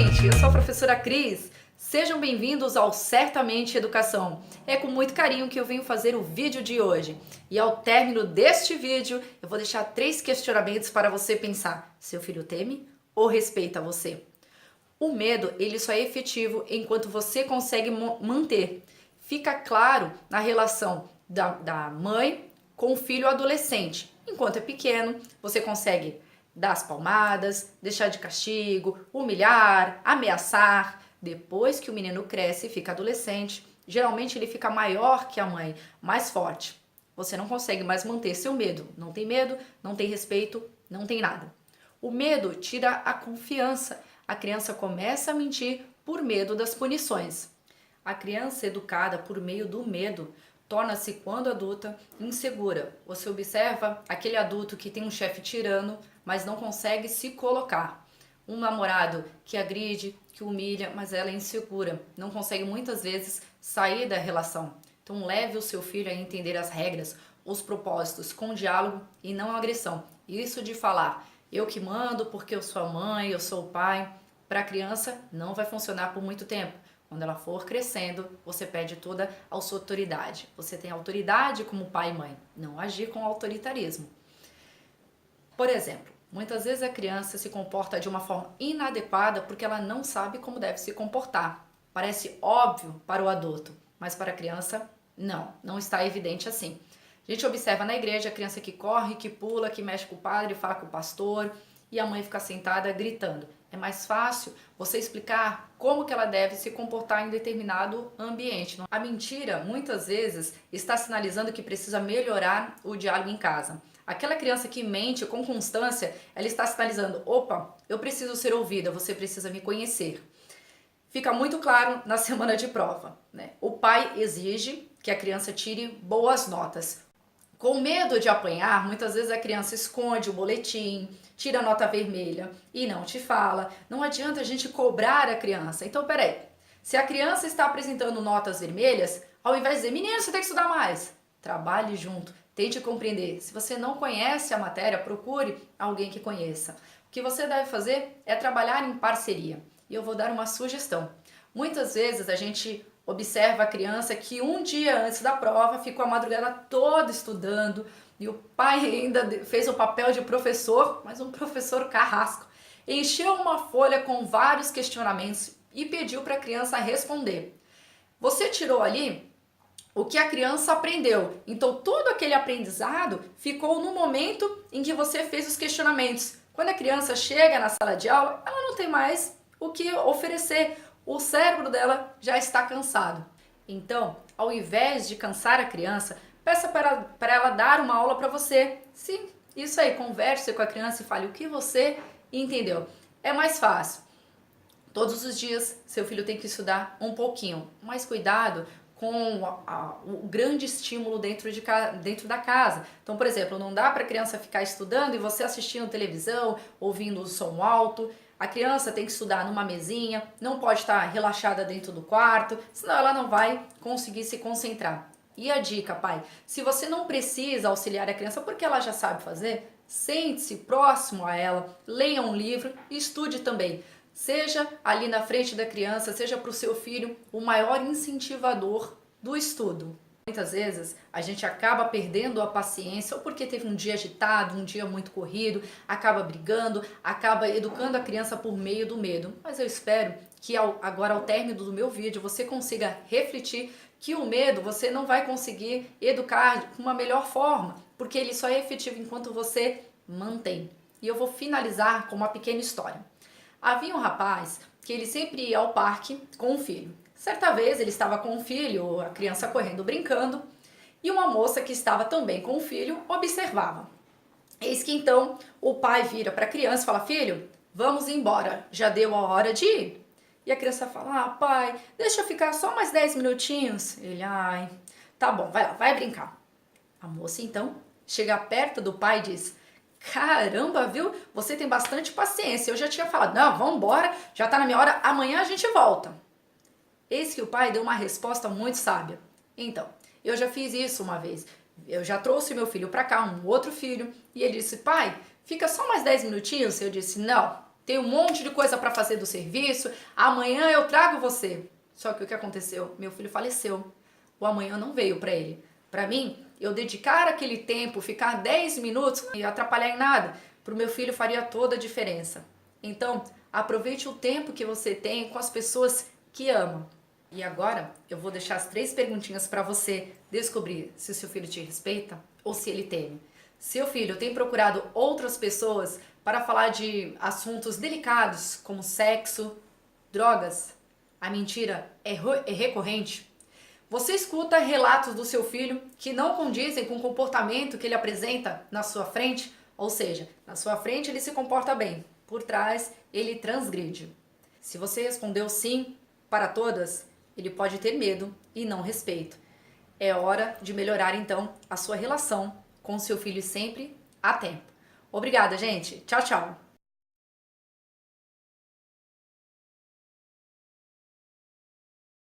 gente! Eu sou a professora Cris. Sejam bem-vindos ao Certamente Educação. É com muito carinho que eu venho fazer o vídeo de hoje. E ao término deste vídeo, eu vou deixar 3 questionamentos para você pensar. Seu filho teme ou respeita você? O medo, ele só é efetivo enquanto você consegue manter. Fica claro na relação da mãe com o filho adolescente. Enquanto é pequeno, você consegue dar as palmadas, deixar de castigo, humilhar, ameaçar. Depois que o menino cresce e fica adolescente, geralmente ele fica maior que a mãe, mais forte. Você não consegue mais manter seu medo. Não tem medo, não tem respeito, não tem nada. O medo tira a confiança. A criança começa a mentir por medo das punições. A criança educada por meio do medo torna-se, quando adulta, insegura. Você observa aquele adulto que tem um chefe tirano, mas não consegue se colocar. Um namorado que agride, que humilha, mas ela é insegura. Não consegue muitas vezes sair da relação. Então leve o seu filho a entender as regras, os propósitos, com diálogo e não agressão. Isso de falar, eu que mando porque eu sou a mãe, eu sou o pai, para a criança não vai funcionar por muito tempo. Quando ela for crescendo, você pede toda a sua autoridade. Você tem autoridade como pai e mãe, não agir com autoritarismo. Por exemplo, muitas vezes a criança se comporta de uma forma inadequada porque ela não sabe como deve se comportar. Parece óbvio para o adulto, mas para a criança, não está evidente assim. A gente observa na igreja a criança que corre, que pula, que mexe com o padre, fala com o pastor e a mãe fica sentada gritando. É mais fácil você explicar como que ela deve se comportar em determinado ambiente. A mentira, muitas vezes, está sinalizando que precisa melhorar o diálogo em casa. Aquela criança que mente com constância, ela está sinalizando, opa, eu preciso ser ouvida, você precisa me conhecer. Fica muito claro na semana de prova, né? O pai exige que a criança tire boas notas. Com medo de apanhar, muitas vezes a criança esconde o boletim, tira a nota vermelha e não te fala. Não adianta a gente cobrar a criança. Então, peraí, se a criança está apresentando notas vermelhas, ao invés de dizer, menino, você tem que estudar mais, trabalhe junto, tente compreender. Se você não conhece a matéria, procure alguém que conheça. O que você deve fazer é trabalhar em parceria. E eu vou dar uma sugestão. Muitas vezes a gente observa a criança que um dia antes da prova ficou a madrugada toda estudando e o pai ainda fez o papel de professor, mas um professor carrasco. Encheu uma folha com vários questionamentos e pediu para a criança responder. Você tirou ali o que a criança aprendeu. Então todo aquele aprendizado ficou no momento em que você fez os questionamentos. Quando a criança chega na sala de aula, ela não tem mais o que oferecer. O cérebro dela já está cansado. Então, ao invés de cansar a criança, peça para ela dar uma aula para você. Sim, isso aí, converse com a criança e fale o que você entendeu. É mais fácil. Todos os dias, seu filho tem que estudar um pouquinho, mas cuidado com o grande estímulo dentro da casa. Então, por exemplo, não dá para a criança ficar estudando e você assistindo televisão, ouvindo o som alto. A criança tem que estudar numa mesinha, não pode estar relaxada dentro do quarto, senão ela não vai conseguir se concentrar. E a dica, pai, se você não precisa auxiliar a criança porque ela já sabe fazer, sente-se próximo a ela, leia um livro e estude também. Seja ali na frente da criança, seja para o seu filho o maior incentivador do estudo. Muitas vezes a gente acaba perdendo a paciência ou porque teve um dia agitado, um dia muito corrido, acaba brigando, acaba educando a criança por meio do medo. Mas eu espero que agora ao término do meu vídeo você consiga refletir que o medo você não vai conseguir educar de uma melhor forma, porque ele só é efetivo enquanto você mantém. E eu vou finalizar com uma pequena história. Havia um rapaz que ele sempre ia ao parque com um filho. Certa vez ele estava com o filho, a criança correndo, brincando, e uma moça que estava também com o filho observava. Eis que então o pai vira para a criança e fala, filho, vamos embora, já deu a hora de ir. E a criança fala, pai, deixa eu ficar só mais 10 minutinhos. Ele, ai, tá bom, vai lá, vai brincar. A moça então chega perto do pai e diz, caramba, viu? Você tem bastante paciência. Eu já tinha falado, não, vamos embora, já tá na minha hora, amanhã a gente volta. Eis que o pai deu uma resposta muito sábia. Então, eu já fiz isso uma vez. Eu já trouxe meu filho para cá, um outro filho, e ele disse, pai, fica só mais 10 minutinhos? Eu disse, não, Tem um monte de coisa para fazer do serviço, amanhã eu trago você. Só que o que aconteceu? Meu filho faleceu. O amanhã não veio para ele. Para mim, eu dedicar aquele tempo, ficar 10 minutos e atrapalhar em nada, para o meu filho faria toda a diferença. Então, aproveite o tempo que você tem com as pessoas que ama. E agora, eu vou deixar as 3 perguntinhas para você descobrir se o seu filho te respeita ou se ele teme. Seu filho tem procurado outras pessoas para falar de assuntos delicados como sexo, drogas? A mentira é recorrente? Você escuta relatos do seu filho que não condizem com o comportamento que ele apresenta na sua frente? Ou seja, na sua frente ele se comporta bem, por trás ele transgride. Se você respondeu sim para todas, ele pode ter medo e não respeito. É hora de melhorar então a sua relação com seu filho sempre a tempo. Obrigada, gente. Tchau, tchau.